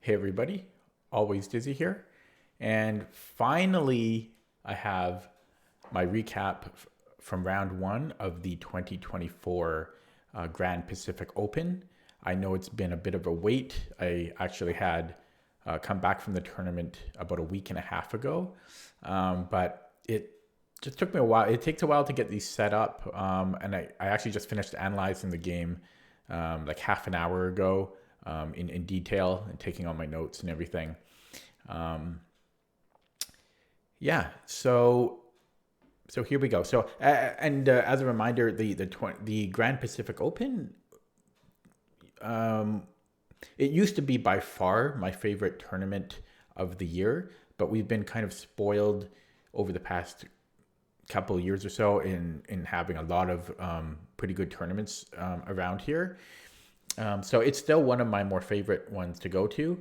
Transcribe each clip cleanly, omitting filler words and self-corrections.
Hey everybody, always Dizzy here. And finally, I have my recap from round one of the 2024 Grand Pacific Open. I know it's been a bit of a wait. I actually had come back from the tournament about a week and a half ago, but it just took me a while. It takes a while to get these set up, and I actually just finished analyzing the game like half an hour ago in detail and taking all my notes and everything. Yeah, so here we go. So as a reminder, the Grand Pacific Open, it used to be by far my favorite tournament of the year, but we've been kind of spoiled over the past couple of years or so in having a lot of pretty good tournaments around here. So it's still one of my more favorite ones to go to.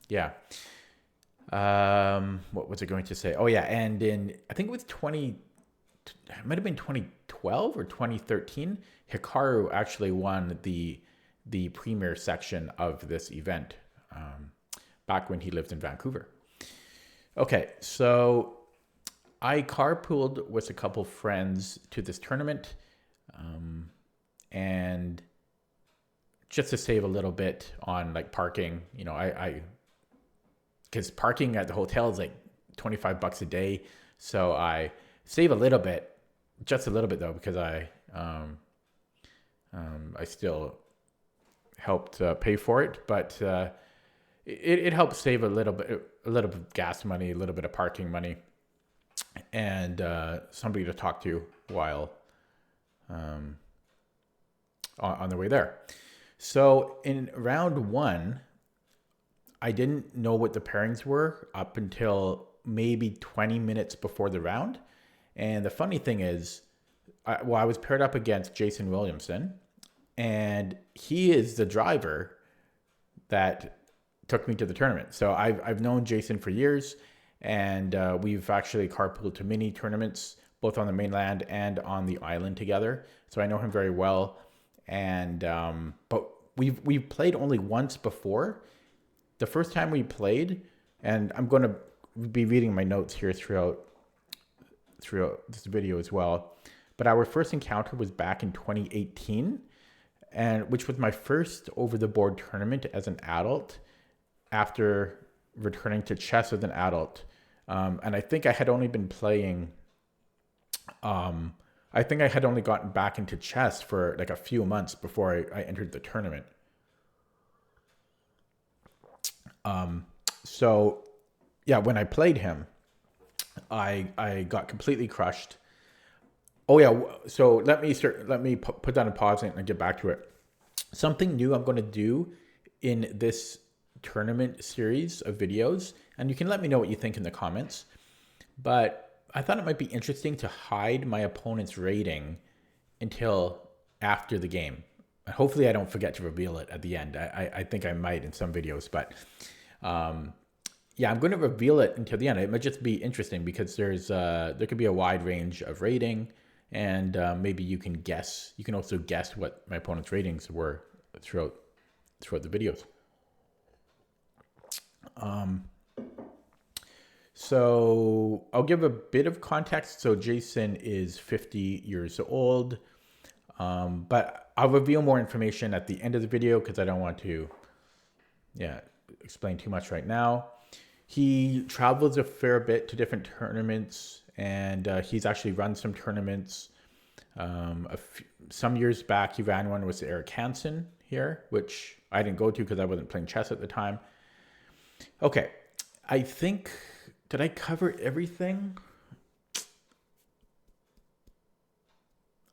Yeah. What was I going to say? Oh yeah, and I think it was it might have been 2012 or 2013. Hikaru actually won the premier section of this event back when he lived in Vancouver. Okay, so I carpooled with a couple friends to this tournament, and just to save a little bit on like parking, because parking at the hotel is like $25 a day. So I save a little bit, just a little bit though, because I still helped pay for it, but it helps save a little bit of gas money, a little bit of parking money, and somebody to talk to while on the way there. So in round one, I didn't know what the pairings were up until maybe 20 minutes before the round. And the funny thing is, I was paired up against Jason Williamson, and he is the driver that took me to the tournament. So I've known Jason for years, and we've actually carpooled to mini tournaments, both on the mainland and on the island together. So I know him very well. And but we've played only once before. The first time we played, and I'm going to be reading my notes here throughout this video as well, but our first encounter was back in 2018, and which was my first over-the-board tournament as an adult after returning to chess as an adult. And I think I had only been playing, I think I had only gotten back into chess for like a few months before I entered the tournament. So yeah, when I played him, I got completely crushed. Oh yeah, so let me put that on pause and get back to it. Something new I'm going to do in this tournament series of videos, and you can let me know what you think in the comments, but I thought it might be interesting to hide my opponent's rating until after the game. Hopefully I don't forget to reveal it at the end. I think I might in some videos, but yeah, I'm going to reveal it until the end. It might just be interesting because there could be a wide range of rating, and maybe you can guess. You can also guess what my opponent's ratings were throughout the videos. So I'll give a bit of context. So Jason is 50 years old, but I'll reveal more information at the end of the video because I don't want to, explain too much right now. He travels a fair bit to different tournaments, and he's actually run some tournaments. Some years back, he ran one with Eric Hansen here, which I didn't go to because I wasn't playing chess at the time. Okay, I think, did I cover everything?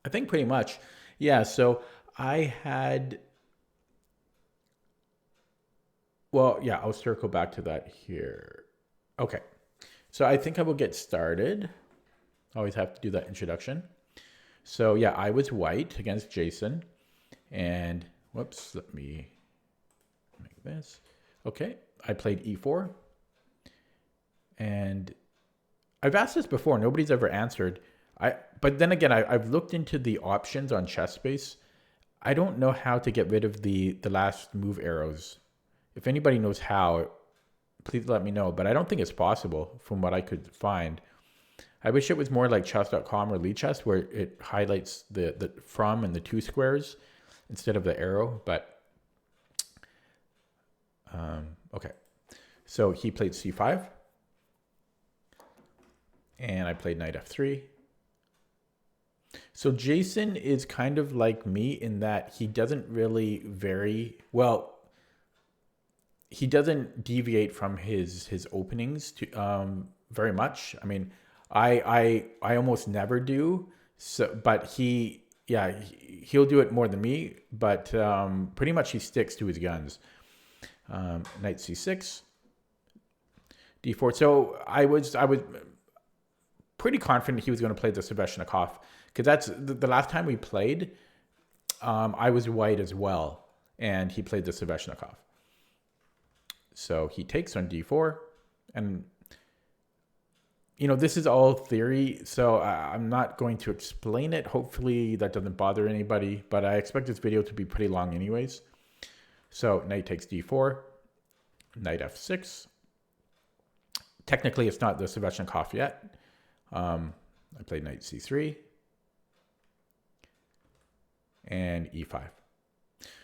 I think pretty much. Yeah, so I had... Well, yeah, I'll circle back to that here. Okay, so I think I will get started. Always have to do that introduction. So yeah, I was white against Jason, and whoops, let me make this. Okay, I played e4, and I've asked this before. Nobody's ever answered. But then again, I've looked into the options on ChessBase. I don't know how to get rid of the last move arrows If anybody knows how, please let me know. But I don't think it's possible from what I could find. I wish it was more like chess.com or Lichess where it highlights the from and the two squares instead of the arrow. But okay. So he played c5. And I played knight f3. So Jason is kind of like me in that he doesn't really vary. Well, he doesn't deviate from his openings to very much. I mean, I almost never do. So, but he'll do it more than me. But pretty much he sticks to his guns. Knight c6, d4. So I was pretty confident he was going to play the Sveshnikov because that's the last time we played. I was white as well, and he played the Sveshnikov. So he takes on d4, and this is all theory, so I'm not going to explain it. Hopefully that doesn't bother anybody, but I expect this video to be pretty long anyways. So knight takes d4, knight f6. Technically, it's not the Sveshnikov yet. I played knight c3 and e5.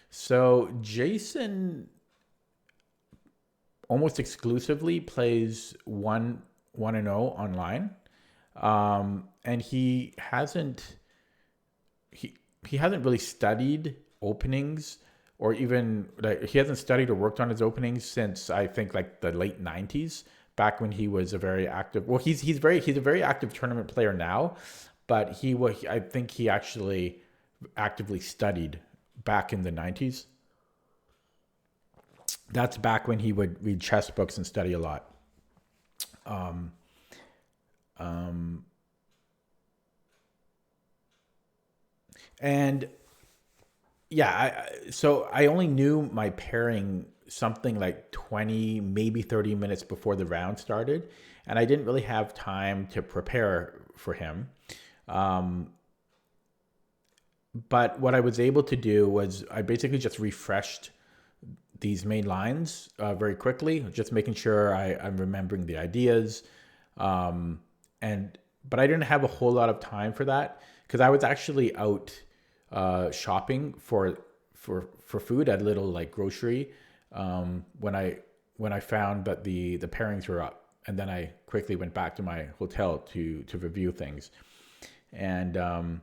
So Jason almost exclusively plays 1-0 online, and he hasn't really studied openings, or even he hasn't studied or worked on his openings since I think like the late 90s. Back when he was a very active, well, he's a very active tournament player now, but I think he actually actively studied back in the 90s. That's back when he would read chess books and study a lot. And yeah, so I only knew my pairing something like 20, maybe 30 minutes before the round started. And I didn't really have time to prepare for him. But what I was able to do was I basically just refreshed these main lines very quickly, just making sure I'm remembering the ideas. But I didn't have a whole lot of time for that because I was actually out shopping for food at a little like grocery when I found that the pairings were up, and then I quickly went back to my hotel to review things. And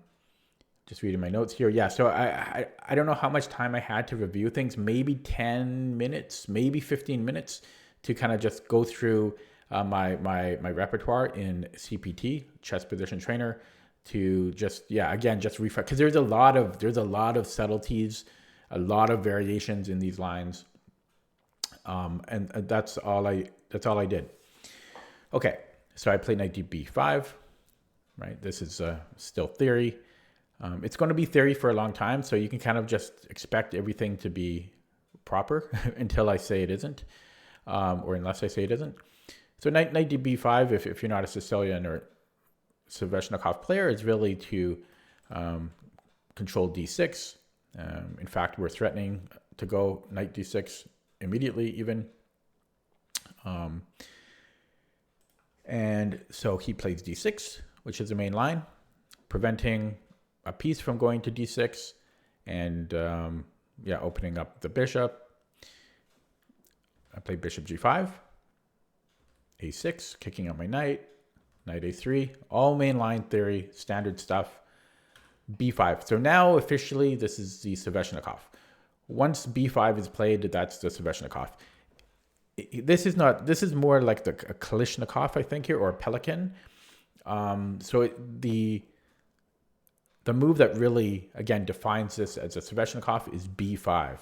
just reading my notes here. Yeah, so I don't know how much time I had to review things, maybe 10 minutes, maybe 15 minutes to kind of just go through my repertoire in CPT, Chess Position Trainer, to just refresh, because there's a lot of subtleties, a lot of variations in these lines, and that's all I did. Okay, so I played knight b5, right? This is still theory. It's going to be theory for a long time, so you can kind of just expect everything to be proper until I say it isn't, or unless I say it isn't. So knight b5, if you're not a Sicilian or Sveshnikov player, is really to control d6. In fact, we're threatening to go knight d6 immediately even. And so he plays d6, which is the main line, preventing a piece from going to d6 and opening up the bishop. I play bishop g5, a6, kicking out my knight, knight a3, all mainline theory, standard stuff. b5. So now officially this is the Sveshnikov. Once b5 is played, that's the Sveshnikov. This is more like a Kalishnikov, I think, here, or a Pelican. The move that really, again, defines this as a Sveshnikov is b5.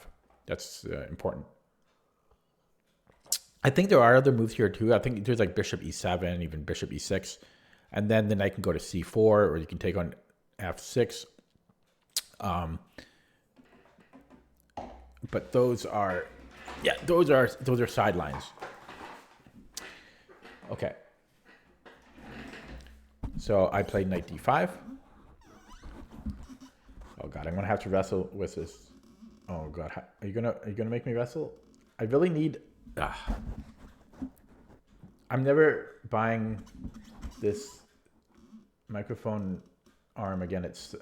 That's important. I think there are other moves here too. I think there's like bishop e7, even bishop e6. And then the knight can go to c4, or you can take on f6. But those are sidelines. Okay. So I played knight d5. Oh god, I'm gonna have to wrestle with this. Oh god, are you gonna make me wrestle? I really need... I'm never buying this microphone arm again. It's...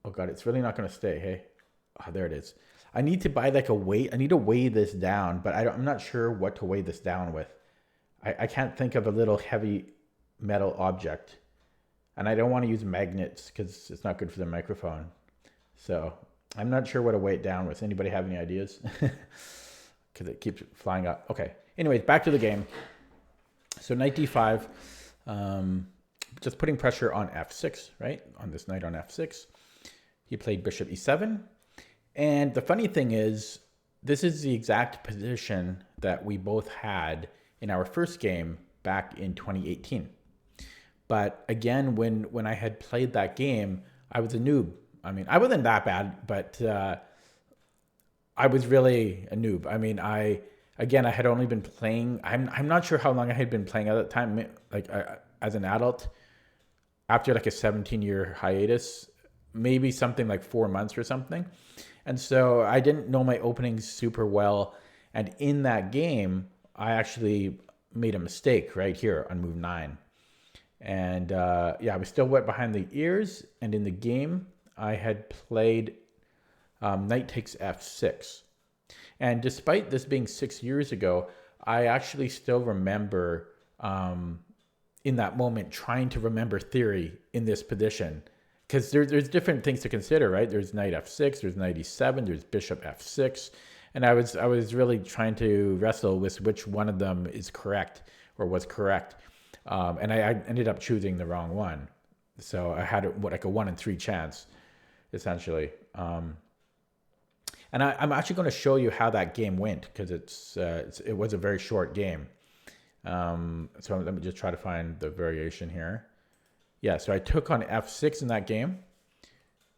Oh God, it's really not going to stay, hey? Oh, there it is. I need to buy like a weight. I need to weigh this down, but I'm not sure what to weigh this down with. I can't think of a little heavy metal object. And I don't want to use magnets because it's not good for the microphone. So I'm not sure what to weigh it down with. Anybody have any ideas? Because it keeps flying up. Okay. Anyways, back to the game. So knight d5, just putting pressure on f6, right? On this knight on f6. He played bishop e7. And the funny thing is, this is the exact position that we both had in our first game back in 2018. But again, when I had played that game, I was a noob. I mean, I wasn't that bad, but I was really a noob. I mean, I had only been playing. I'm not sure how long I had been playing at that time. Like as an adult, after like a 17-year hiatus, maybe something like 4 months or something. And so I didn't know my openings super well. And in that game, I actually made a mistake right here on move 9. And I was still wet behind the ears. And in the game, I had played knight takes f6. And despite this being 6 years ago, I actually still remember in that moment trying to remember theory in this position. Because there's different things to consider, right? There's knight f6, there's knight e7, there's bishop f6. And I was really trying to wrestle with which one of them is correct or was correct. And I ended up choosing the wrong one. So I had like a 1 in 3 chance, essentially. And I'm actually going to show you how that game went because it was a very short game. So let me just try to find the variation here. Yeah, so I took on f6 in that game.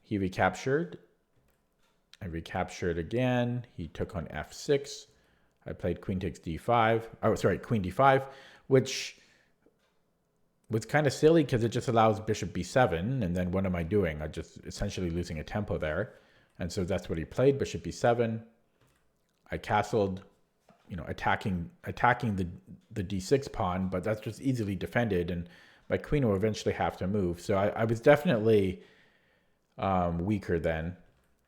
He recaptured. I recaptured again. He took on f6. I played queen takes d5. Oh, sorry, queen d5, which was kind of silly because it just allows bishop b7. And then what am I doing? I'm just essentially losing a tempo there. And so that's what he played, bishop b7. I castled, attacking the d6 pawn, but that's just easily defended. And my queen will eventually have to move. So I was definitely weaker then.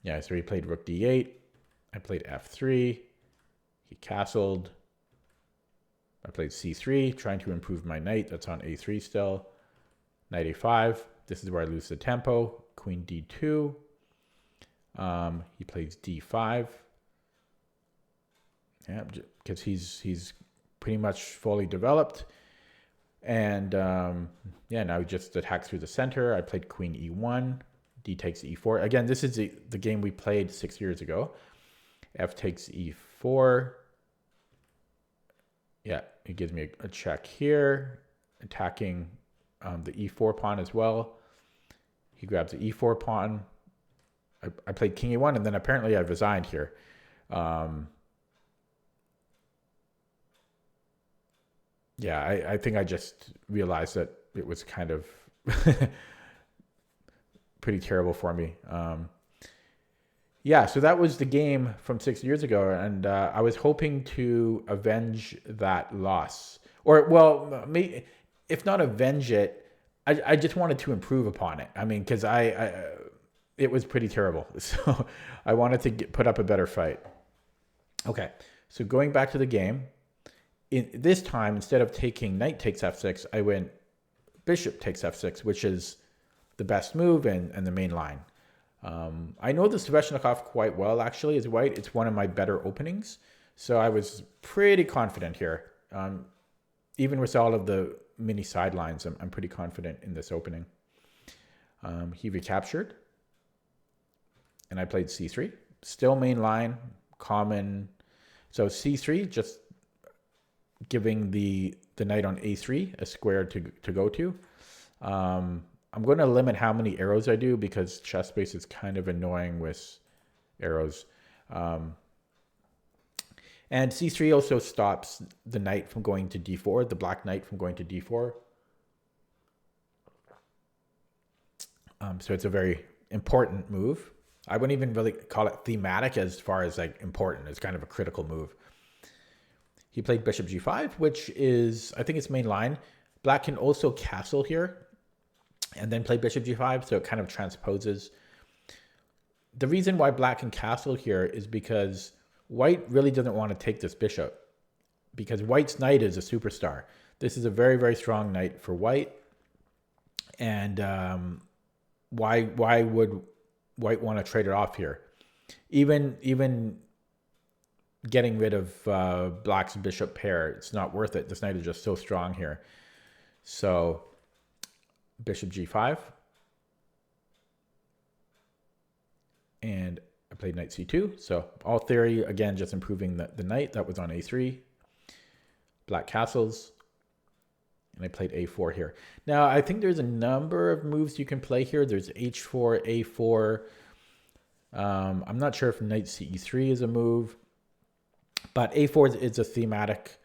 Yeah, so he played rook d8. I played f3. He castled. I played c3, trying to improve my knight. That's on a3 still. Knight a5. This is where I lose the tempo. Queen d2. He plays d5. Yeah, because he's pretty much fully developed. And now he just attacks through the center. I played queen e1. D takes e4. Again, this is the game we played 6 years ago. F takes e4. Yeah, it gives me a check here. Attacking the e4 pawn as well. He grabs the e4 pawn. I played king e1, and then apparently I resigned here. I think I just realized that it was kind of pretty terrible for me. So that was the game from 6 years ago, and I was hoping to avenge that loss. Or, well, maybe, if not avenge it, I just wanted to improve upon it. I mean, because it was pretty terrible. So I wanted to put up a better fight. Okay, so going back to the game, this time, instead of taking knight takes f6, I went bishop takes f6, which is the best move and the main line. I know the Sveshnikov quite well, actually, as white. It's one of my better openings. So I was pretty confident here. Even with all of the mini sidelines, I'm pretty confident in this opening. He recaptured. And I played c3. Still main line, common. So c3, just giving the knight on a3 a square to go to. I'm going to limit how many arrows I do because chess space is kind of annoying with arrows. And c3 also stops the knight from going to d4, the black knight from going to d4. So it's a very important move. I wouldn't even really call it thematic as far as like important. It's kind of a critical move. He played bishop g5, which is, I think it's main line. Black can also castle here and then play bishop g5, so it kind of transposes. The reason why black can castle here is because white really doesn't want to take this bishop, because white's knight is a superstar. This is a very, very strong knight for white. And why would white want to trade it off here? Even getting rid of black's bishop pair, it's not worth it. This knight is just so strong here. So bishop g5. And I played knight c2. So all theory, again, just improving the knight. That was on a3. Black castles. And I played a4 here. Now, I think there's a number of moves you can play here. There's h4, a4. I'm not sure if knight ce3 is a move. But a4 is a thematic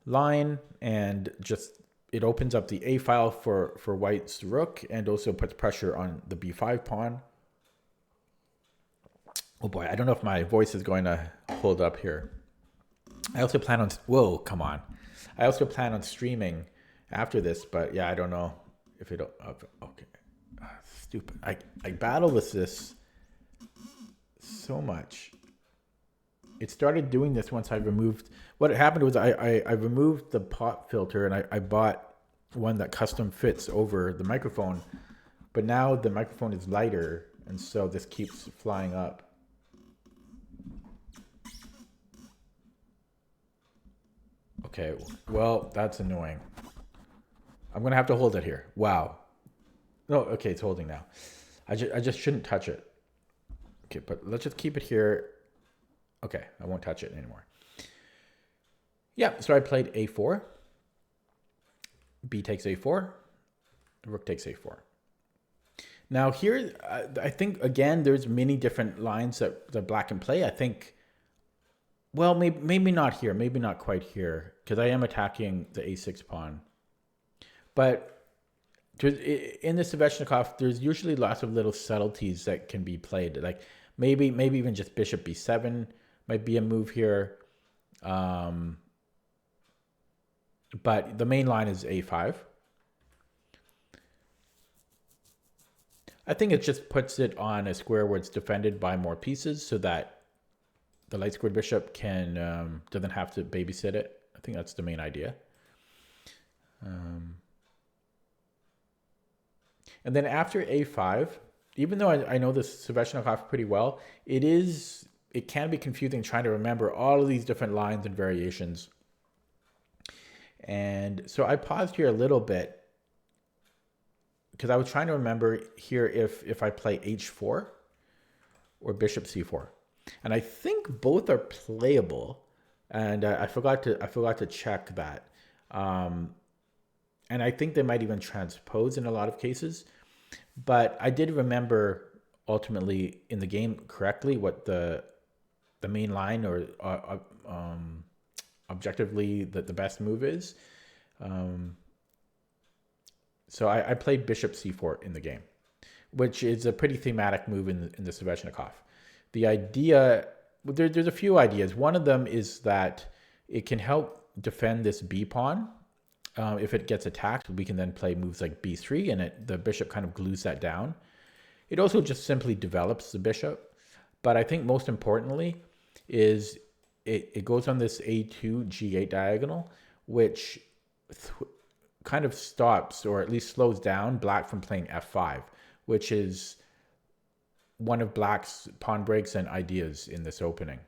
line. And just it opens up the a file for white's rook. And also puts pressure on the b5 pawn. Oh boy, I don't know if my voice is going to hold up here. I also plan on... Whoa, come on. I also plan on streaming after this, but yeah, I don't know if it... Okay. Stupid. I battle with this so much. It started doing this once I removed... What happened was I removed the pop filter and I bought one that custom fits over the microphone. But now the microphone is lighter, and so this keeps flying up. Okay, well, that's annoying. I'm going to have to hold it here. Wow. No, okay, it's holding now. I just shouldn't touch it. Okay, but let's just keep it here. Okay, I won't touch it anymore. Yeah, so I played a4. B takes a4. Rook takes a4. Now here, I think, again, there's many different lines that black can play. I think... Well, maybe not here. Maybe not quite here, because I am attacking the a6 pawn. But in the Sveshnikov, there's usually lots of little subtleties that can be played. Like maybe even just bishop b7 might be a move here. But the main line is a5. I think it just puts it on a square where it's defended by more pieces, so that the light squared bishop can doesn't have to babysit it. I think that's the main idea. And then after a5, even though I know this Sveshnikov pretty well, it can be confusing trying to remember all of these different lines and variations. And so I paused here a little bit because I was trying to remember here if I play h4 or bishop c4. And I think both are playable, and I forgot to check that. And I think they might even transpose in a lot of cases. But I did remember ultimately in the game correctly what the main line or objectively the best move is. So I played bishop c4 in the game, which is a pretty thematic move in the Sveshnikov. The idea, there's a few ideas. One of them is that it can help defend this b pawn. If it gets attacked, we can then play moves like b3, and the bishop kind of glues that down. It also just simply develops the bishop. But I think most importantly is it goes on this a2 g8 diagonal, which kind of stops or at least slows down black from playing f5, which is one of black's pawn breaks and ideas in this opening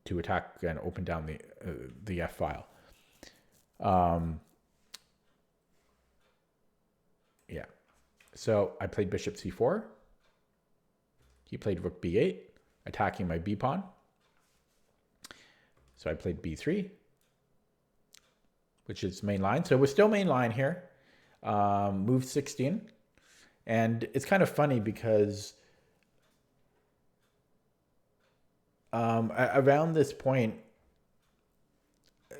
to attack and open down the f file. Yeah. So I played bishop c4. He played rook b8, attacking my b pawn. So I played b3, which is main line. So we're still main line here. Move 16. And it's kind of funny because around this point,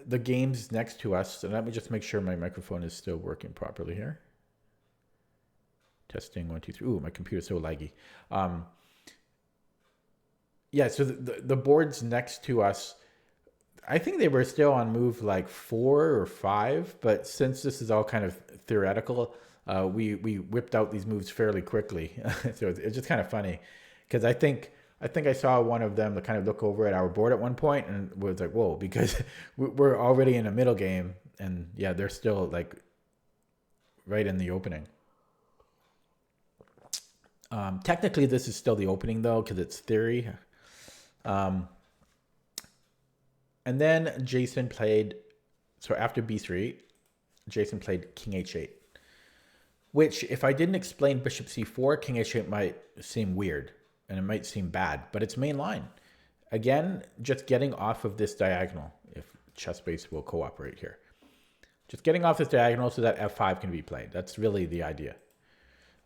the game's next to us. So let me just make sure my microphone is still working properly here. Testing 1, 2, 3. Ooh, my computer's so laggy. Yeah, so the boards next to us, I think they were still on move like 4 or 5, but since this is all kind of theoretical, we whipped out these moves fairly quickly. So it's just kind of funny because I think I saw one of them to kind of look over at our board at one point and was like, whoa, because we're already in a middle game, and yeah, they're still like right in the opening. Technically, this is still the opening though because it's theory. Um, and then Jason played. So after b3, Jason played king h8, which if I didn't explain bishop c4, king h8 might seem weird and it might seem bad, but it's main line. Again, just getting off of this diagonal, if chess base will cooperate here. Just getting off this diagonal so that f5 can be played. That's really the idea.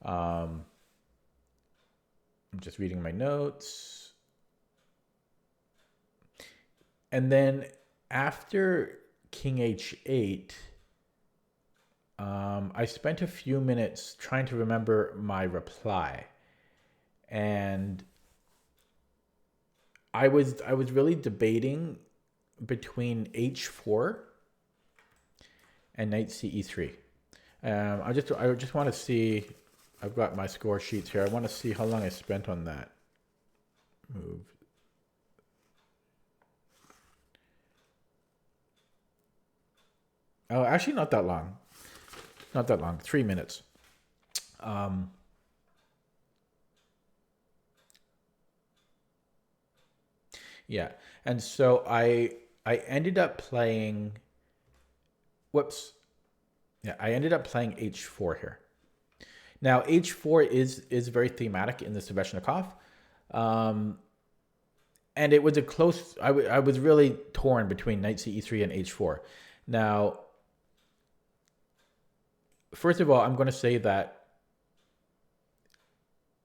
I'm just reading my notes. And then after king h8, I spent a few minutes trying to remember my reply. And I was really debating between h4 and knight ce3. I just want to see. I've got my score sheets here. I want to see how long I spent on that move. Oh, actually, not that long. Not that long. 3 minutes. Yeah, and so I ended up playing. Whoops. Yeah, I ended up playing h4 here. Now h4 is very thematic in the Sveshnikov, and it was a close. I was really torn between knight ce3 and h4. Now, first of all, I'm going to say that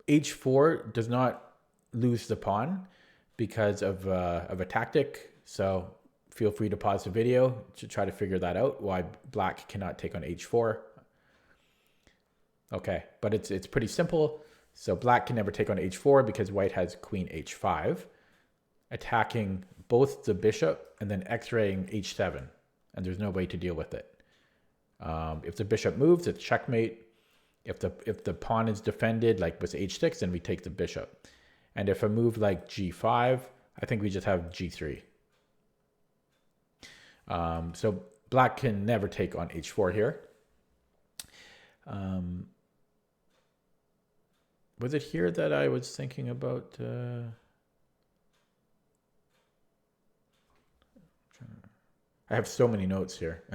h4 does not lose the pawn because of a tactic. So feel free to pause the video to try to figure that out, why black cannot take on h4. Okay, but it's pretty simple. So black can never take on h4 because white has queen h5, attacking both the bishop and then x-raying h7, and there's no way to deal with it. If the bishop moves, it's checkmate. If the pawn is defended, like with h6, then we take the bishop. And if a move like g5, I think we just have g3. So black can never take on h4 here. Was it here that I was thinking about? I have so many notes here.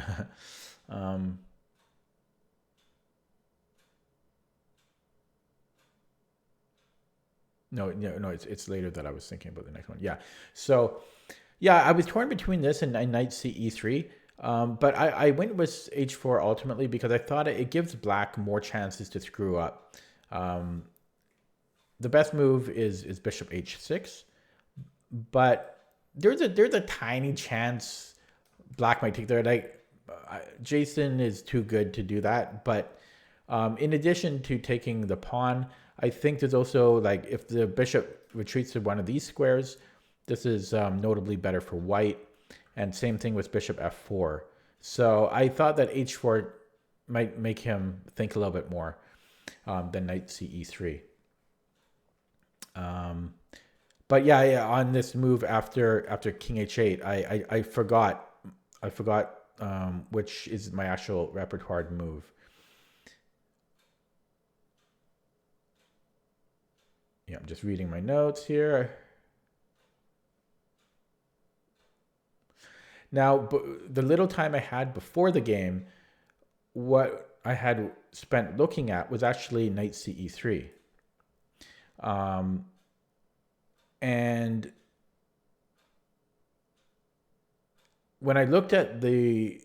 No, it's later that I was thinking about the next one. Yeah. So, yeah, I was torn between this and knight ce3. But I went with h4 ultimately because I thought it gives black more chances to screw up. The best move is bishop h6, but there's a tiny chance black might take there. Like Jason is too good to do that, but in addition to taking the pawn, I think there's also, like, if the bishop retreats to one of these squares, this is notably better for white, and same thing with bishop f4. So I thought that h4 might make him think a little bit more than knight ce3. But yeah, on this move after king h8, I forgot which is my actual repertoire move. Yeah, I'm just reading my notes here. Now, the little time I had before the game, what I had spent looking at was actually knight ce3. And when I looked at the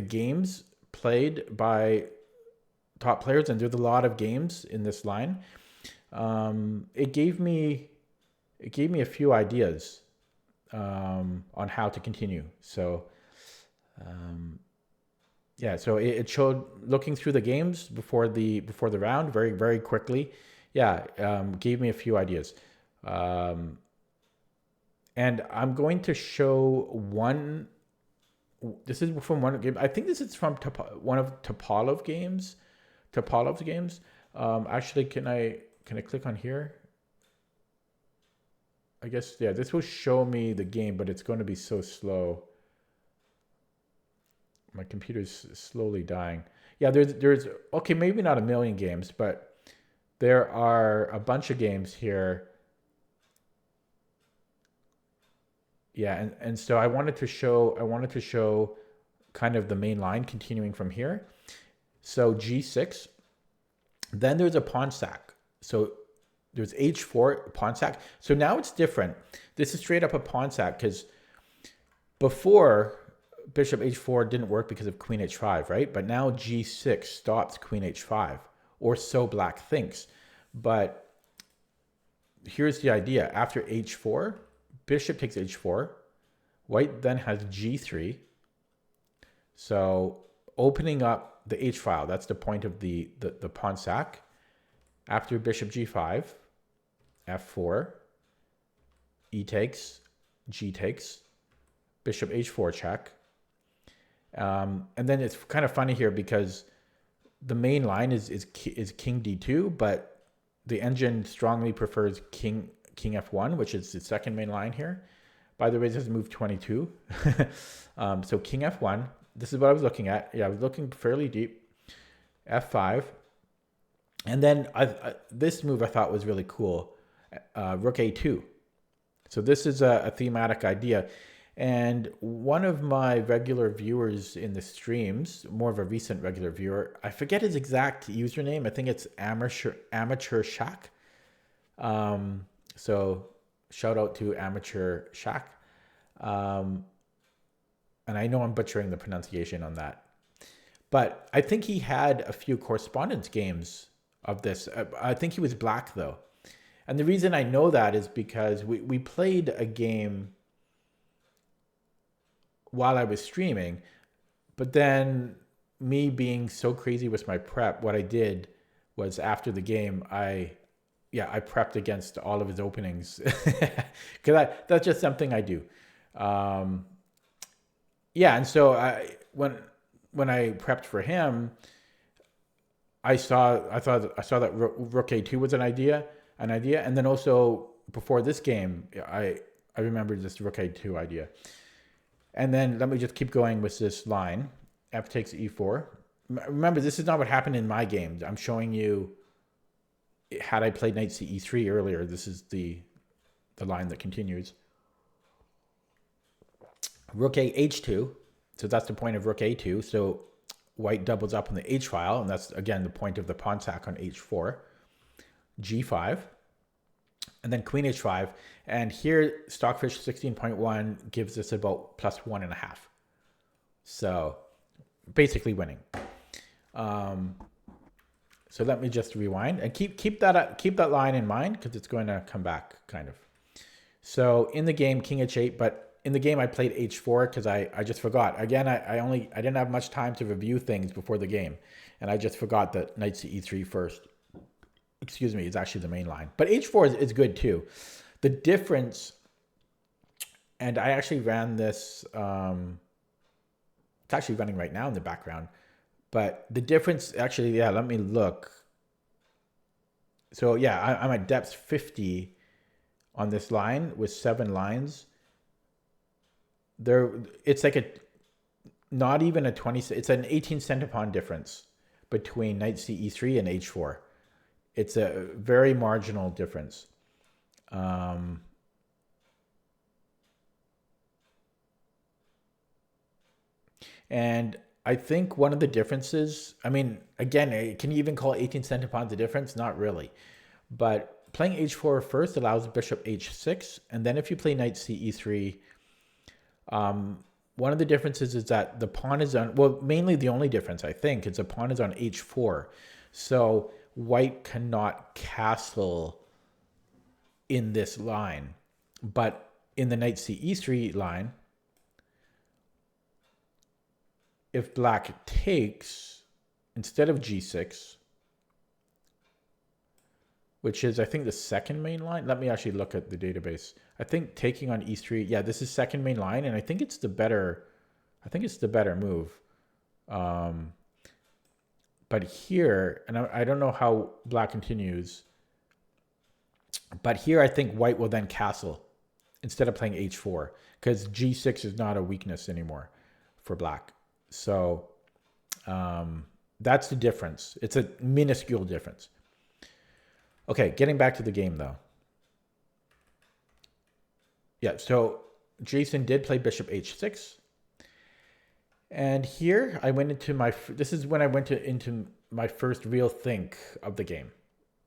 games played by top players, and there's a lot of games in this line, it gave me a few ideas on how to continue. So yeah, so it showed, looking through the games before the round very, very quickly. Yeah, gave me a few ideas. And I'm going to show one. This is from one game. I think this is from one of Topolov's games. Actually, can I click on here? I guess, yeah, this will show me the game, but it's going to be so slow. My computer's slowly dying. Yeah, there's okay, maybe not a million games, but there are a bunch of games here. Yeah, and so I wanted to show kind of the main line continuing from here. So G6, then there's a pawn sack. So there's H4 pawn sack. So now it's different. This is straight up a pawn sack because before bishop H4 didn't work because of queen H5, right? But now G6 stops queen H5, or so black thinks. But here's the idea. After H4, bishop takes H4. White then has G3. So opening up the H file, that's the point of the pawn sack. After bishop G5, F4, E takes, G takes, bishop H4 check. And then it's kind of funny here because the main line is king D2, but the engine strongly prefers king F1, which is the second main line here. By the way, this is move 22. So king F1, this is what I was looking at. Yeah, I was looking fairly deep. F5. And then this move I thought was really cool. Rook A2. So this is a thematic idea. And one of my regular viewers in the streams, more of a recent regular viewer, I forget his exact username. I think it's Amateur Shack. So shout out to Amateur Shack. And I know I'm butchering the pronunciation on that. But I think he had a few correspondence games of this. I think he was black though. And the reason I know that is because we played a game while I was streaming, but then me being so crazy with my prep, what I did was after the game, I prepped against all of his openings because that's just something I do. And so when I prepped for him, I thought that Rook A2 was an idea, and then also before this game, I remembered this Rook A2 idea. And then let me just keep going with this line. F takes E4. Remember, this is not what happened in my game. I'm showing you, had I played knight CE3 earlier, this is the line that continues. Rook A H2. So that's the point of Rook A2. So white doubles up on the H file, and that's, again, the point of the pawn sack on H4. G5. And then queen H5. And here, Stockfish 16.1 gives us about plus 1.5. So basically winning. So let me just rewind and keep that line in mind because it's going to come back kind of. So in the game, king H8, but in the game I played H4 because I just forgot. Again, I didn't have much time to review things before the game, and I just forgot that knight CE3 first. Excuse me, is actually the main line. But H4 is good too. The difference, and I actually ran this, it's actually running right now in the background, but the difference actually, yeah, let me look. So yeah, I'm at depth 50 on this line with 7 lines. It's like not even a 20, it's an 18 centipon difference between knight CE3 and H4. It's a very marginal difference. And I think one of the differences, I mean, again, can you even call 18 centipons a difference? Not really. But playing H4 first allows bishop H6. And then if you play knight CE3, one of the differences is that the pawn is on, well, mainly the only difference, I think, is the pawn is on H4. So white cannot castle in this line. But in the knight CE3 line, if black takes, instead of G6, which is, I think, the second main line. Let me actually look at the database. I think taking on e3, yeah, this is second main line, and I think it's the better move. But here, and I don't know how black continues, but here I think white will then castle instead of playing h4, because g6 is not a weakness anymore for black. So that's the difference. It's a minuscule difference. Okay, getting back to the game though. Yeah, so Jason did play bishop h6. And here I went into this is when I went into my first real think of the game.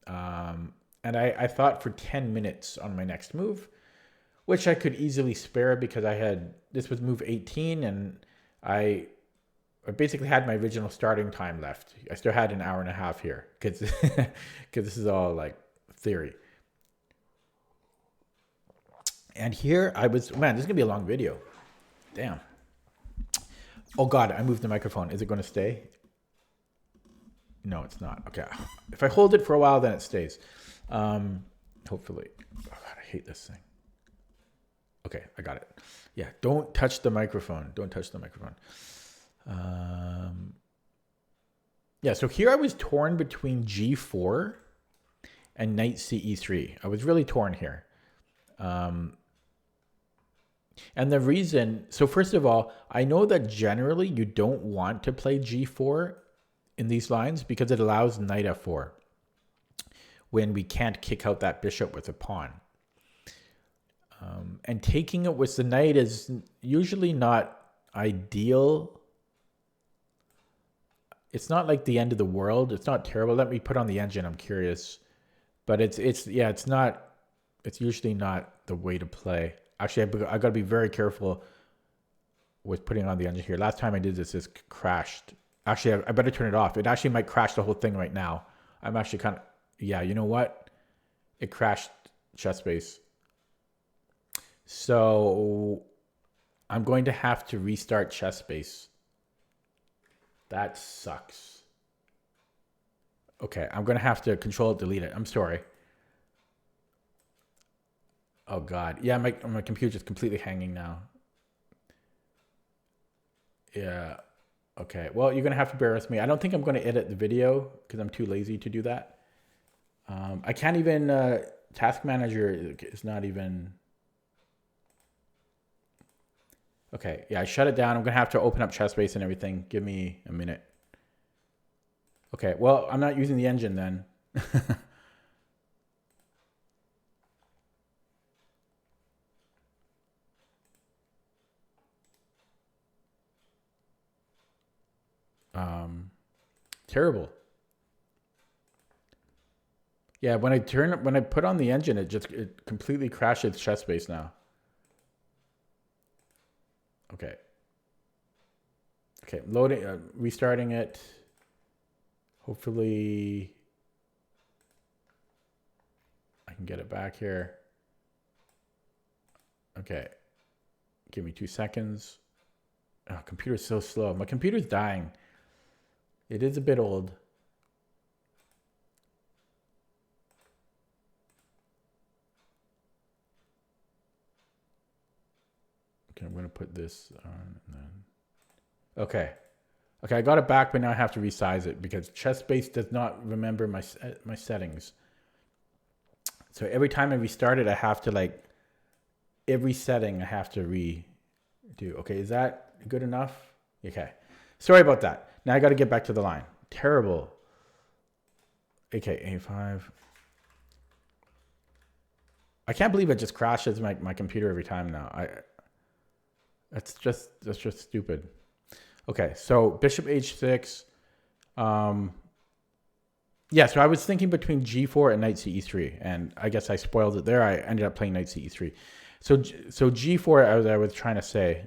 And I thought for 10 minutes on my next move, which I could easily spare because this was move 18 and I basically had my original starting time left. I still had an hour and a half here because this is all like theory. And here I was, man, this is gonna be a long video. Damn. Oh God, I moved the microphone. Is it gonna stay? No, it's not. Okay. If I hold it for a while, then it stays. Hopefully. Oh God, I hate this thing. Okay, I got it. Yeah, don't touch the microphone. Don't touch the microphone. Yeah, so here I was torn between g4 and knight ce3. I was really torn here. And the reason, so first of all, I know that generally you don't want to play g4 in these lines because it allows knight f4 when we can't kick out that bishop with a pawn. And taking it with the knight is usually not ideal. It's not like the end of the world. It's not terrible. Let me put on the engine. I'm curious. But it's usually not the way to play. Actually, I got to be very careful with putting on the engine here. Last time I did this, it crashed. Actually, I better turn it off. It actually might crash the whole thing right now. I'm actually kind of, yeah, you know what? It crashed chess base. So I'm going to have to restart chess base. That sucks. Okay, I'm going to have to control it, delete it. I'm sorry. Oh God. Yeah, my computer's completely hanging now. Yeah. Okay. Well, you're going to have to bear with me. I don't think I'm going to edit the video because I'm too lazy to do that. I can't even, Task Manager is not even. Okay. Yeah, I shut it down. I'm going to have to open up ChessBase and everything. Give me a minute. Okay. Well, I'm not using the engine then. Terrible. Yeah, when I put on the engine, it completely crashes ChessBase now. Okay. Okay, loading, restarting it. Hopefully I can get it back here. Okay. Give me 2 seconds. Oh, computer's so slow. My computer's dying. It is a bit old. Okay, I'm going to put this on. And then. Okay. Okay, I got it back, but now I have to resize it because ChessBase does not remember my settings. So every time I restart it, I have to every setting I have to redo. Okay, is that good enough? Okay. Sorry about that. Now I got to get back to the line. Terrible. Okay, A5. I can't believe it just crashes my computer every time now. That's just stupid. Okay, so bishop h6. Yeah, so I was thinking between g4 and knight ce3, and I guess I spoiled it there. I ended up playing knight ce3. So g4, as I was trying to say,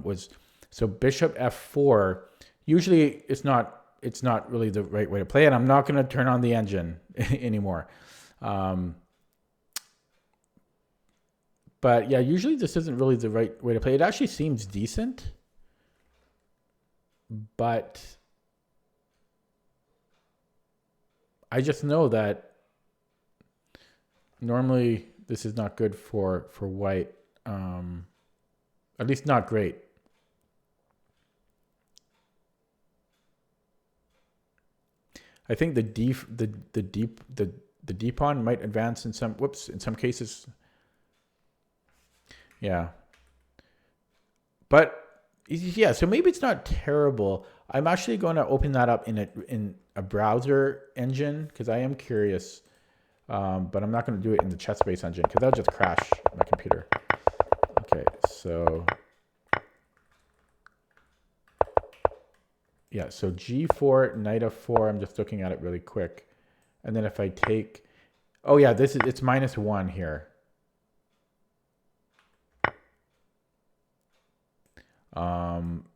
was so bishop f4. Usually, it's not really the right way to play it. I'm not going to turn on the engine anymore. But yeah, usually this isn't really the right way to play. It actually seems decent, but I just know that Normally, this is not good for white. At least not great. I think the D pawn might advance in some cases. Yeah. But yeah, so maybe it's not terrible. I'm actually going to open that up in a browser engine because I am curious. But I'm not going to do it in the ChessBase engine because that'll just crash my computer. Okay, so yeah, so G4, knight f4. I'm just looking at it really quick, and then if I take, oh yeah, it's -1 here.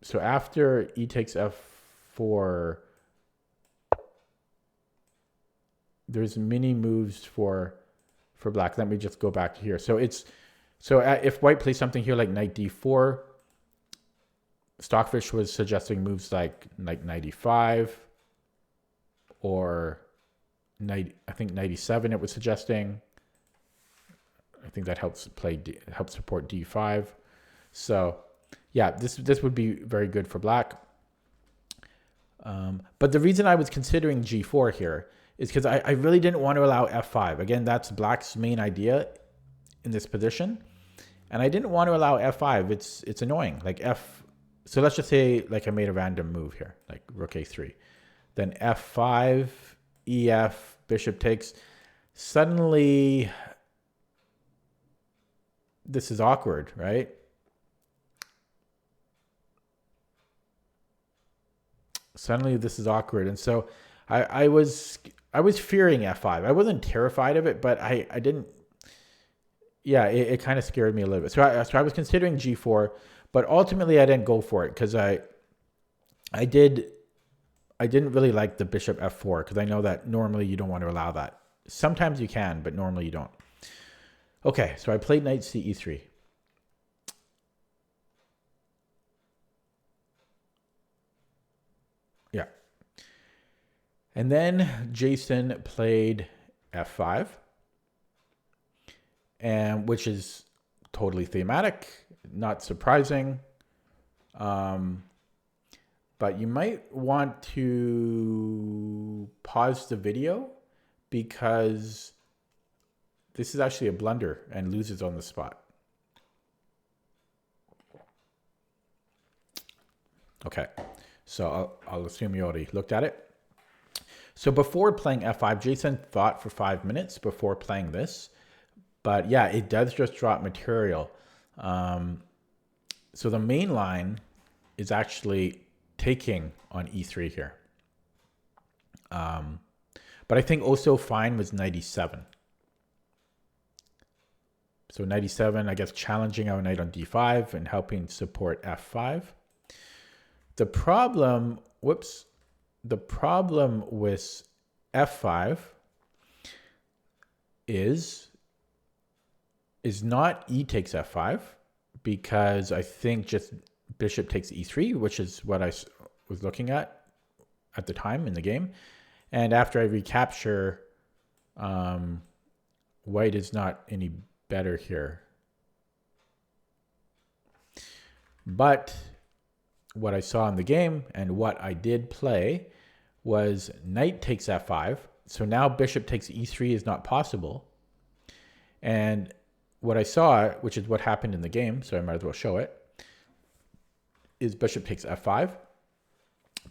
So after e takes f4, there's many moves for black. Let me just go back to here. So if white plays something here like knight d4, Stockfish was suggesting moves like knight e5 or knight, I think knight e7 it was suggesting. I think that helps support d5. So yeah, this would be very good for black. But the reason I was considering g4 here is because I really didn't want to allow f5. Again, that's black's main idea in this position. And I didn't want to allow f5. It's annoying. Like so let's just say like I made a random move here, like rook a3. Then f5, ef, bishop takes. Suddenly, this is awkward, right? Suddenly this is awkward. And so I was fearing f5. I wasn't terrified of it, but I didn't. Yeah, it kind of scared me a little bit. So I was considering g4, but ultimately I didn't go for it because I didn't really like the bishop f4 because I know that normally you don't want to allow that. Sometimes you can, but normally you don't. Okay, so I played knight ce3. Yeah. And then Jason played f5, and which is totally thematic, not surprising. But you might want to pause the video because this is actually a blunder and loses on the spot. Okay, so I'll assume you already looked at it. So before playing f5, Jason thought for 5 minutes before playing this. But yeah, it does just drop material. So the main line is actually taking on e3 here. But I think also fine was knight e7. So knight e7, I guess, challenging our knight on d5 and helping support f5. The problem with f5 is not e takes f5, because I think just bishop takes e3, which is what I was looking at the time in the game. And after I recapture, white is not any better here. But what I saw in the game and what I did play was knight takes f5. So now bishop takes e3 is not possible. And what I saw, which is what happened in the game, so I might as well show it, is bishop takes f5.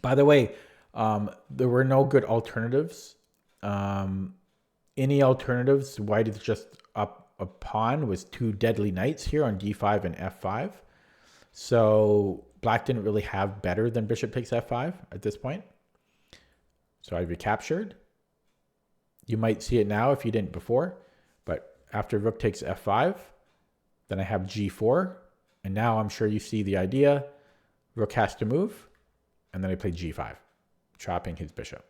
By the way, there were no good alternatives. Any alternatives, white is just up a pawn, was two deadly knights here on d5 and f5. So black didn't really have better than bishop takes f5 at this point. So I recaptured. You might see it now if you didn't before, but after rook takes f5, then I have g4. And now I'm sure you see the idea. Rook has to move. And then I play g5, trapping his bishop.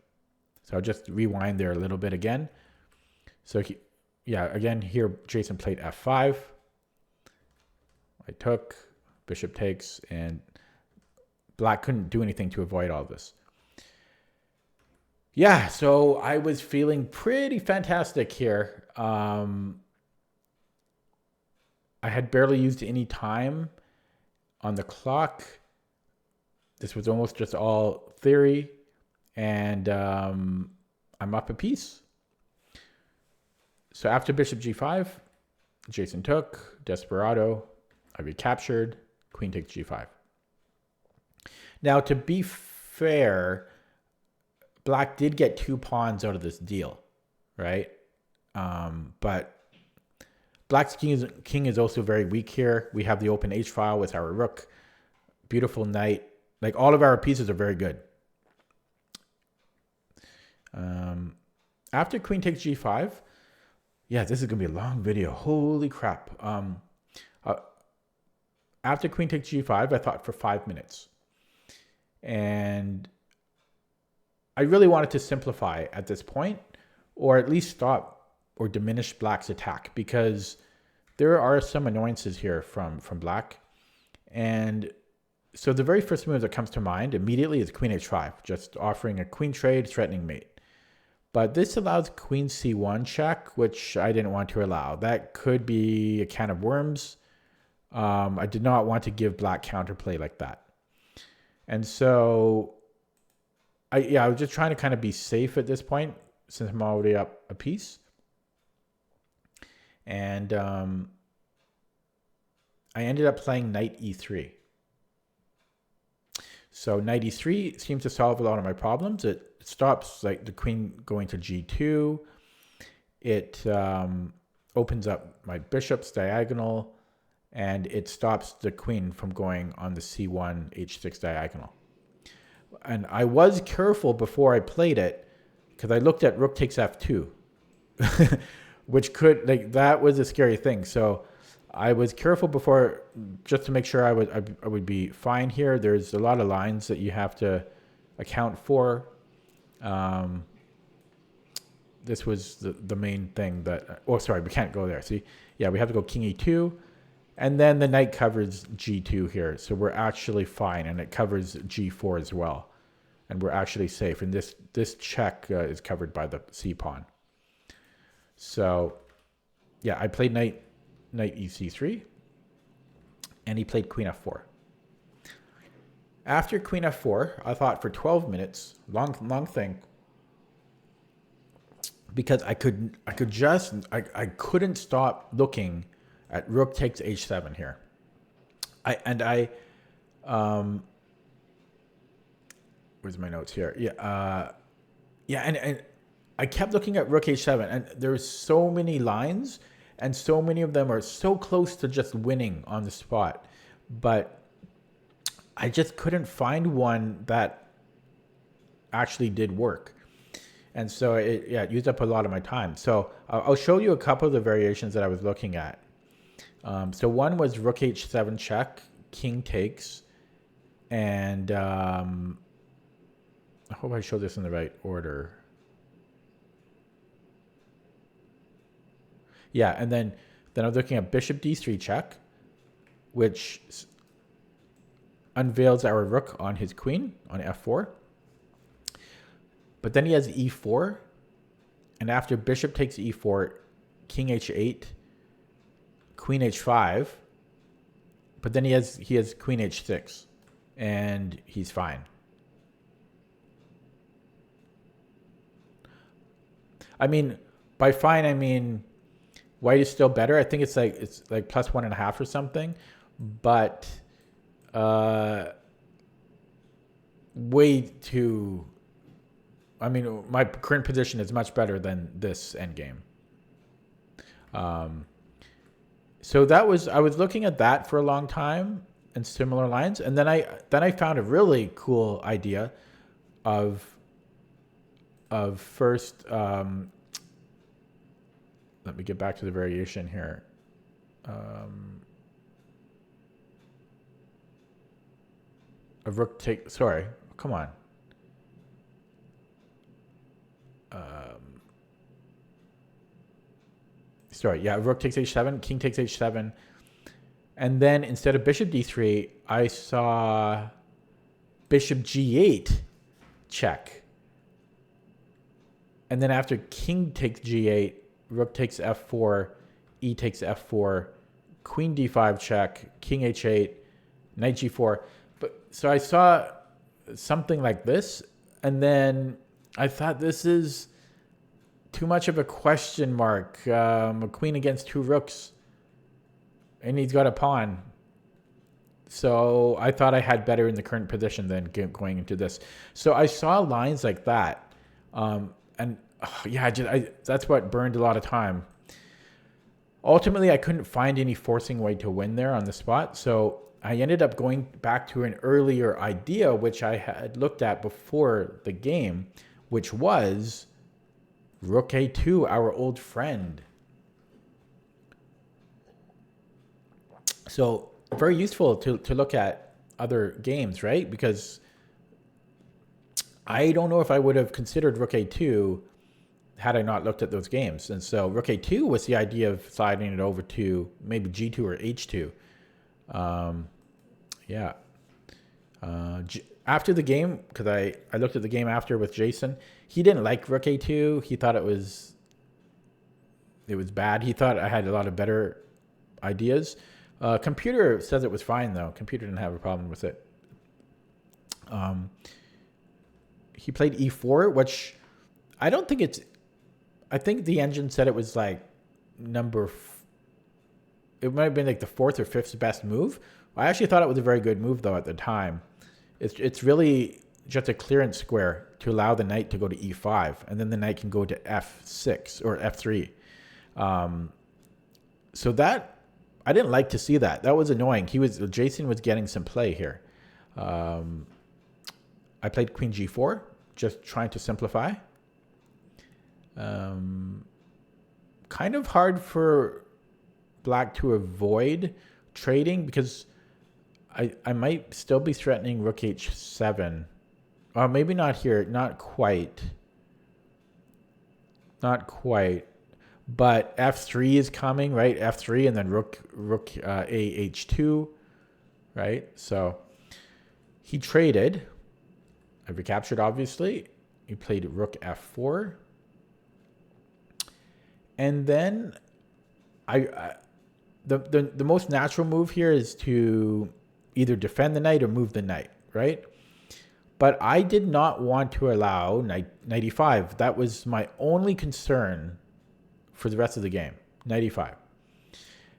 So I'll just rewind there a little bit again. So again, here Jason played f5. I took, bishop takes, and black couldn't do anything to avoid all this. Yeah, so I was feeling pretty fantastic here. I had barely used any time on the clock. This was almost just all theory, and I'm up a piece. So after bishop g5, Jason took, desperado, I recaptured, queen takes g5. Now, to be fair, black did get 2 pawns out of this deal, right? But black's king is also very weak here. We have the open h file with our rook. Beautiful knight. Like, all of our pieces are very good. After queen takes g5, yeah, this is going to be a long video. Holy crap. After queen takes g5, I thought for 5 minutes. And I really wanted to simplify at this point, or at least stop or diminish black's attack, because there are some annoyances here from black. And so the very first move that comes to mind immediately is queen h5, just offering a queen trade, threatening mate. But this allows queen c1 check, which I didn't want to allow. That could be a can of worms. I did not want to give black counterplay like that. And so I was just trying to kind of be safe at this point, since I'm already up a piece. And I ended up playing knight e3. So knight e3 seems to solve a lot of my problems. It stops like the queen going to g2. It opens up my bishop's diagonal, and it stops the queen from going on the c1 h6 diagonal. And I was careful before I played it, because I looked at rook takes f2, which could, like, that was a scary thing. So I was careful before, just to make sure I would be fine here. There's a lot of lines that you have to account for. This was the main thing that, oh, sorry, we can't go there. See, yeah, we have to go king e2, and then the knight covers g2 here. So we're actually fine, and it covers g4 as well. And we're actually safe. And this check is covered by the c pawn. So yeah, I played knight ec3, and he played queen f4. After queen f4, I thought for 12 minutes, long thing, because I couldn't stop looking at rook takes h7 here. Where's my notes here? Yeah, and I kept looking at rook h7, and there's so many lines, and so many of them are so close to just winning on the spot, but I just couldn't find one that actually did work. And so it used up a lot of my time. So I'll show you a couple of the variations that I was looking at. So one was rook h7 check, king takes, and I hope I show this in the right order. Yeah, and then I was looking at bishop d3 check, which unveils our rook on his queen on f4. But then he has e4, and after bishop takes e4, king h8, queen h5, but then he has queen h6, and he's fine. I mean, by fine, I mean white is still better. I think it's like plus 1.5 or something, but way too. I mean, my current position is much better than this endgame. So that was, I was looking at that for a long time and similar lines, and then I found a really cool idea of first. Let me get back to the variation here. A rook take. Sorry, come on. Sorry, yeah, rook takes h7, king takes h7. And then instead of bishop d3, I saw bishop g8 check. And then after king takes g8, rook takes f4, e takes f4, queen d5 check, king h8, knight g4. But so I saw something like this, and then I thought, this is too much of a question mark. A queen against two rooks, and he's got a pawn. So I thought I had better in the current position than going into this. So I saw lines like that, and that's what burned a lot of time. Ultimately, I couldn't find any forcing way to win there on the spot, so I ended up going back to an earlier idea, which I had looked at before the game, which was rook a2, our old friend. So very useful to look at other games, right? Because I don't know if I would have considered rook a2 had I not looked at those games. And so rook a2 was the idea of sliding it over to maybe g2 or h2. After the game, because I looked at the game after with Jason, he didn't like rook a2. He thought it was bad. He thought I had a lot of better ideas. Computer says it was fine, though. Computer didn't have a problem with it. He played e4, which I don't think it's... I think the engine said it was like it might have been like the fourth or fifth best move. I actually thought it was a very good move, though, at the time. It's really just a clearance square to allow the knight to go to e5, and then the knight can go to f6 or f3. So that, I didn't like to see that. That was annoying. Jason was getting some play here. I played queen g4, just trying to simplify. Kind of hard for black to avoid trading, because I might still be threatening rook h7. Maybe not here. Not quite. Not quite. But f3 is coming, right? f3 and then rook a h2, right? So he traded. I recaptured, obviously. He played rook f4. And then the most natural move here is to either defend the knight or move the knight, right? But I did not want to allow knight e5. That was my only concern for the rest of the game, knight e5.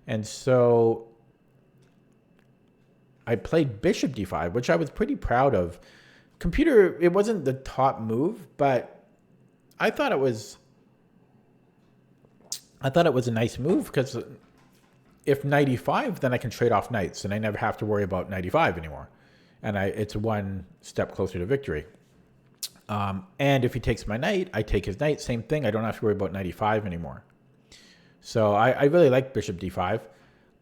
And so I played bishop d5, which I was pretty proud of. Computer, it wasn't the top move, but I thought it was a nice move, because if knight e5, then I can trade off knights, and I never have to worry about knight e5 anymore. And it's one step closer to victory. And if he takes my knight, I take his knight. Same thing. I don't have to worry about knight e5 anymore. So I really like bishop d5.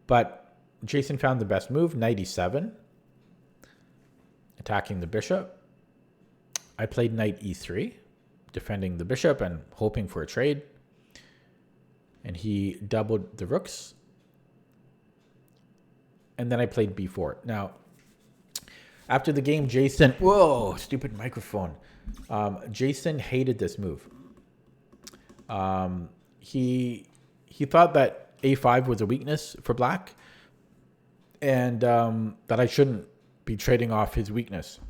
But Jason found the best move, knight e7. Attacking the bishop. I played knight e3, defending the bishop and hoping for a trade. And he doubled the rooks. And then I played b4. Now, after the game, Jason... Whoa, stupid microphone. Jason hated this move. He thought that a5 was a weakness for black, and that I shouldn't be trading off his weakness.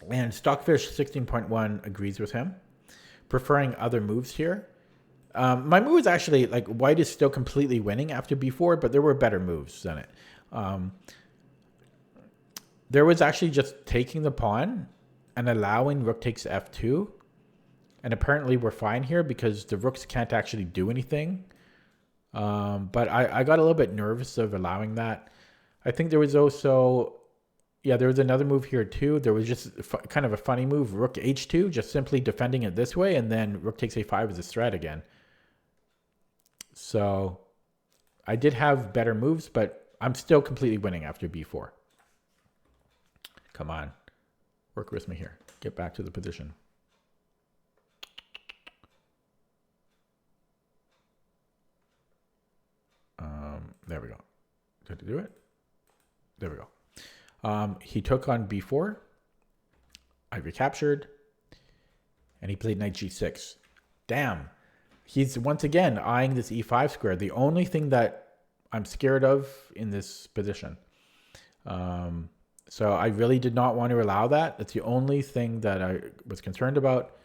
And Stockfish 16.1 agrees with him, preferring other moves here. My move is actually, like, white is still completely winning after b4, but there were better moves than it. There was actually just taking the pawn and allowing rook takes f2. And apparently we're fine here because the rooks can't actually do anything. But I got a little bit nervous of allowing that. I think there was also... Yeah, there was another move here too. There was just kind of a funny move, rook h2, just simply defending it this way, and then rook takes a5 as a threat again. So I did have better moves, but I'm still completely winning after b4. Come on. Work with me here. Get back to the position. There we go. Did I do it? There we go. He took on b4. I recaptured. And he played knight g6. Damn. he's once again eyeing this e5 square. The only thing that I'm scared of in this position. So I really did not want to allow that. That's the only thing that I was concerned about.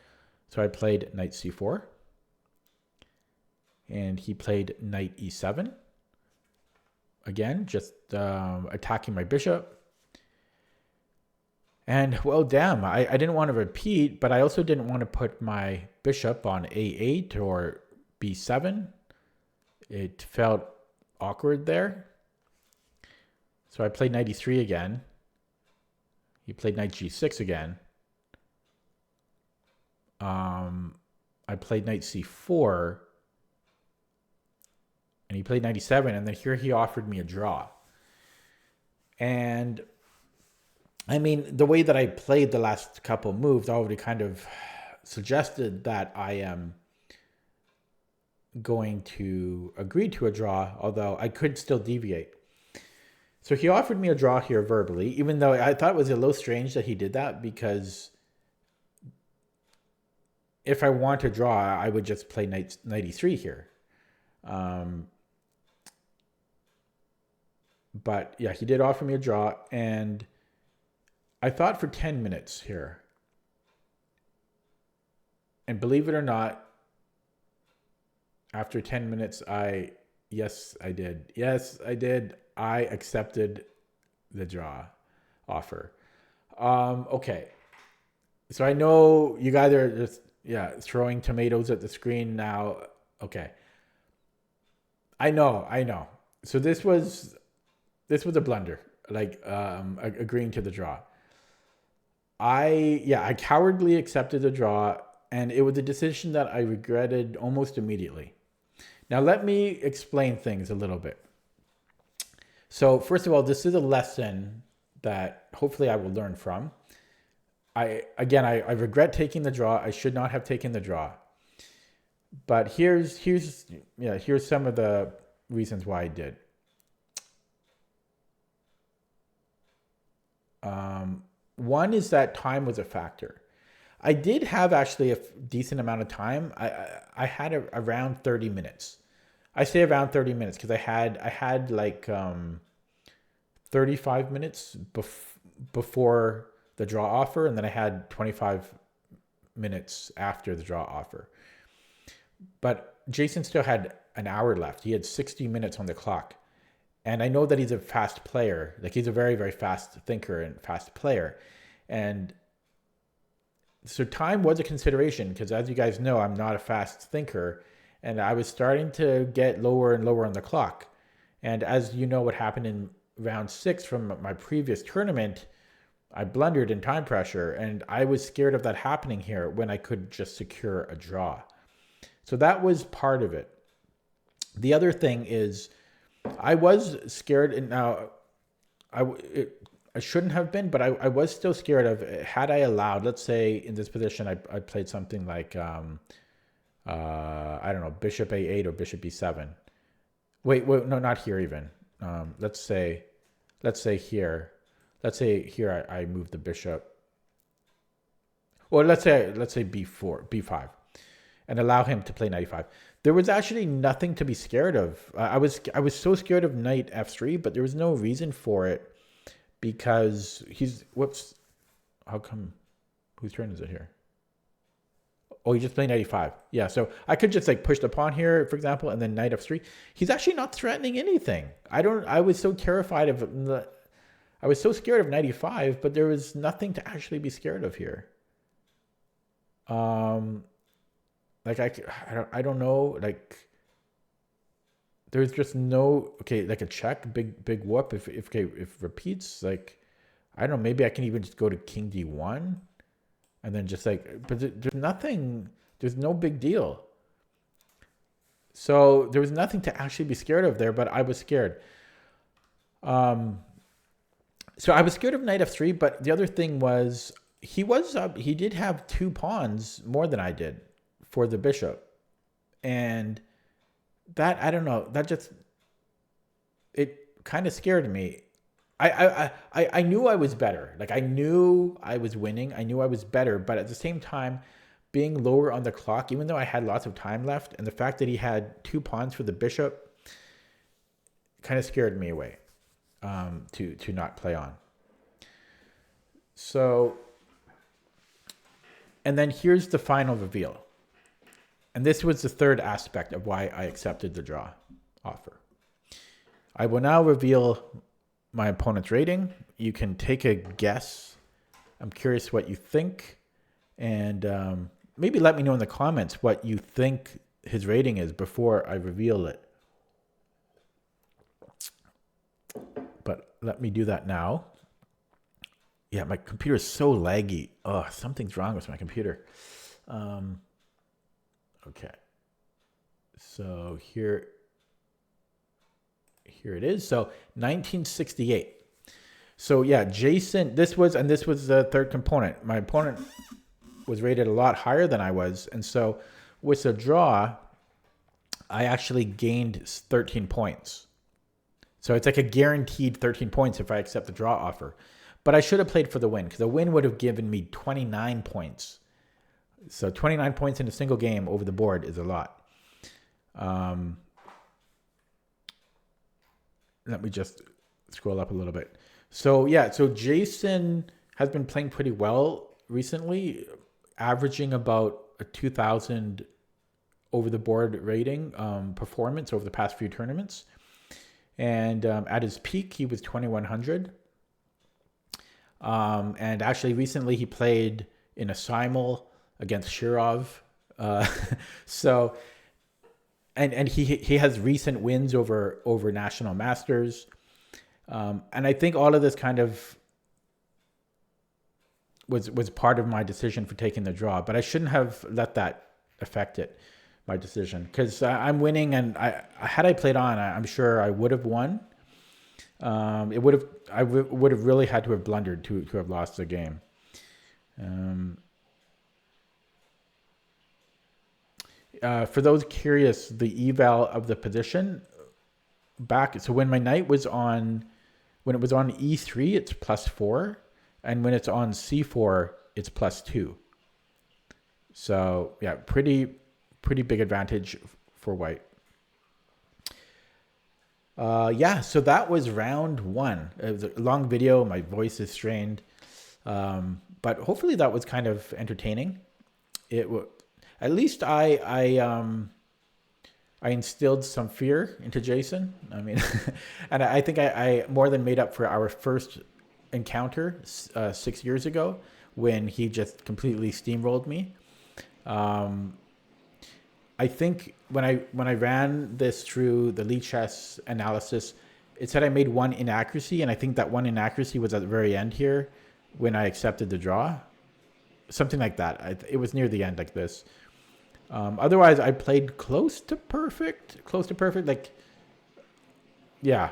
So I played knight c4. And he played knight e7. Again, just attacking my bishop. And, well, damn, I didn't want to repeat, but I also didn't want to put my bishop on a8 or b7. It felt awkward there. So I played knight e3 again. He played knight g6 again. I played knight c4. And he played knight e7. And then here he offered me a draw. And I mean, the way that I played the last couple moves already kind of suggested that I am going to agree to a draw, although I could still deviate. So he offered me a draw here verbally, even though I thought it was a little strange that he did that, because if I want to draw, I would just play knight e3 here. But yeah, he did offer me a draw, and I thought for 10 minutes here. And believe it or not, after 10 minutes, yes, I did. Yes, I did. I accepted the draw offer. Okay. So I know you guys are just, throwing tomatoes at the screen now. Okay. I know. So this was a blunder, like agreeing to the draw. I cowardly accepted the draw, and it was a decision that I regretted almost immediately. Now, let me explain things a little bit. So, first of all, this is a lesson that hopefully I will learn from. I regret taking the draw. I should not have taken the draw. But here's some of the reasons why I did. One is that time was a factor. I did have actually a decent amount of time. I had around 30 minutes. I say around 30 minutes because I had like 35 minutes before the draw offer, and then I had 25 minutes after the draw offer. But Jason still had an hour left. He had 60 minutes on the clock. And I know that he's a fast player. Like, he's a very, very fast thinker and fast player. And so time was a consideration because, as you guys know, I'm not a fast thinker. And I was starting to get lower and lower on the clock. And as you know what happened in round 6 from my previous tournament, I blundered in time pressure. And I was scared of that happening here when I could just secure a draw. So that was part of it. The other thing is, I was scared, and now I shouldn't have been, but I was still scared of, had I allowed, let's say in this position, I played something like, I don't know, bishop a8 or bishop b7. Wait, no, not here even. Let's say here. Let's say here I move the bishop. Or let's say b4, b5, and allow him to play knight e5. There was actually nothing to be scared of. I was so scared of knight f3, but there was no reason for it because whoops. How come? Whose turn is it here? Oh, he just played knight e5. Yeah, so I could just like push the pawn here, for example, and then knight f3. He's actually not threatening anything. I was so terrified of I was so scared of knight e5, but there was nothing to actually be scared of here. Like I don't know, like there's just no, okay, like a check, big whoop if repeats, like I don't know, maybe I can even just go to king d1 and then just like, but there's nothing, there's no big deal. So there was nothing to actually be scared of there, but I was scared. So I was scared of knight f3, but the other thing was he did have 2 pawns more than I did for the bishop. And that, I don't know, that just, it kind of scared me. I knew I was better. Like, I knew I was winning. I knew I was better. But at the same time, being lower on the clock, even though I had lots of time left, and the fact that he had 2 pawns for the bishop kind of scared me away to not play on. So, and then here's the final reveal. And this was the third aspect of why I accepted the draw offer. I will now reveal my opponent's rating. You can take a guess. I'm curious what you think. And maybe let me know in the comments what you think his rating is before I reveal it. But let me do that now. Yeah, my computer is so laggy. Oh, something's wrong with my computer. Okay. So here it is. So 1968. So yeah, Jason, this was the third component. My opponent was rated a lot higher than I was. And so with the draw, I actually gained 13 points. So it's like a guaranteed 13 points if I accept the draw offer. But I should have played for the win, because the win would have given me 29 points. So 29 points in a single game over the board is a lot. Let me just scroll up a little bit. So yeah, so Jason has been playing pretty well recently, averaging about a 2,000 over the board rating performance over the past few tournaments. And at his peak, he was 2,100. And actually recently he played in a simul against Shirov. So, and he has recent wins over national masters. And I think all of this kind of was part of my decision for taking the draw, but I shouldn't have let that affect my decision, because I'm winning, and had I played on, I'm sure I would have won. I would have really had to have blundered to have lost the game. For those curious, the eval of the position back. So when my knight was on, when it was on E3, it's +4, and when it's on C4, it's +2. So yeah, pretty big advantage for white. Yeah, so that was round 1. It was a long video. My voice is strained. But hopefully that was kind of entertaining. At least I instilled some fear into Jason. I mean, and I think I more than made up for our first encounter 6 years ago when he just completely steamrolled me. I think when I ran this through the Lichess analysis, it said I made one inaccuracy, and I think that one inaccuracy was at the very end here when I accepted the draw. Something like that. It was near the end like this. Otherwise, I played close to perfect. Like, yeah.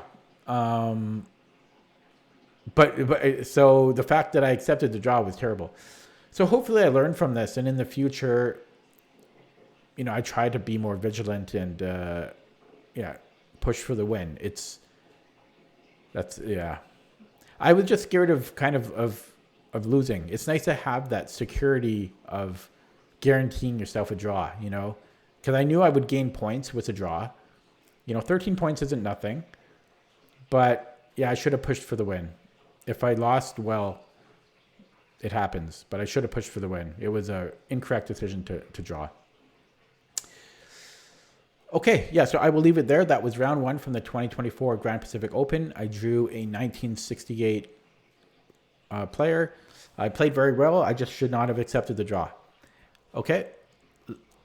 But so the fact that I accepted the draw was terrible. So hopefully I learned from this, and in the future, I try to be more vigilant and push for the win. I was just scared of kind of losing. It's nice to have that security of guaranteeing yourself a draw, because I knew I would gain points with a draw. 13 points isn't nothing, but yeah, I should have pushed for the win. If I lost, well, it happens, but I should have pushed for the win. It was an incorrect decision to draw. Okay, yeah, so I will leave it there. That was round 1 from the 2024 Grand Pacific Open. I drew a 1968 player. I played very well. I just should not have accepted the draw. Okay,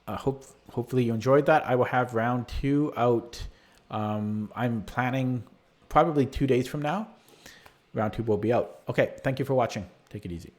hopefully you enjoyed that. I will have round 2 out. I'm planning probably 2 days from now. Round 2 will be out. Okay, thank you for watching. Take it easy.